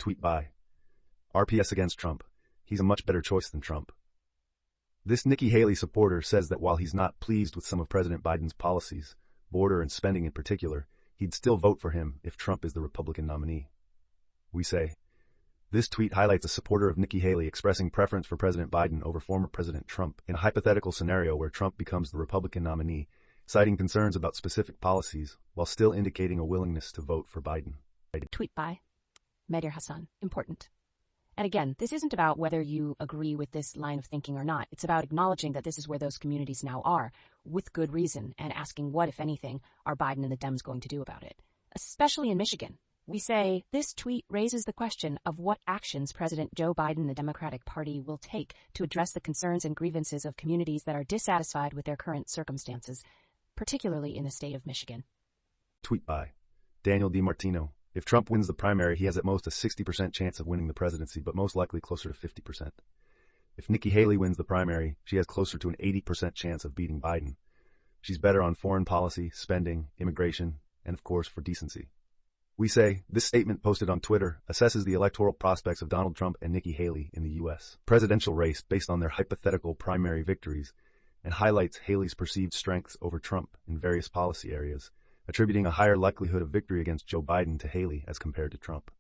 Tweet by RPS against Trump. He's a much better choice than Trump. This Nikki Haley supporter says that while he's not pleased with some of President Biden's policies, border and spending in particular, he'd still vote for him if Trump is the Republican nominee. We say, this tweet highlights a supporter of Nikki Haley expressing preference for President Biden over former President Trump in a hypothetical scenario where Trump becomes the Republican nominee, citing concerns about specific policies while still indicating a willingness to vote for Biden. Tweet by Medir Hassan. Important. And again, this isn't about whether you agree with this line of thinking or not. It's about acknowledging that this is where those communities now are, with good reason, and asking what, if anything, are Biden and the Dems going to do about it. Especially in Michigan. We say, this tweet raises the question of what actions President Joe Biden and the Democratic Party will take to address the concerns and grievances of communities that are dissatisfied with their current circumstances, particularly in the state of Michigan. Tweet by Daniel DiMartino. If Trump wins the primary, he has at most a 60% chance of winning the presidency, but most likely closer to 50%. If Nikki Haley wins the primary, she has closer to an 80% chance of beating Biden. She's better on foreign policy, spending, immigration, and of course for decency. We say, this statement posted on Twitter assesses the electoral prospects of Donald Trump and Nikki Haley in the U.S. presidential race based on their hypothetical primary victories and highlights Haley's perceived strengths over Trump in various policy areas, attributing a higher likelihood of victory against Joe Biden to Haley as compared to Trump.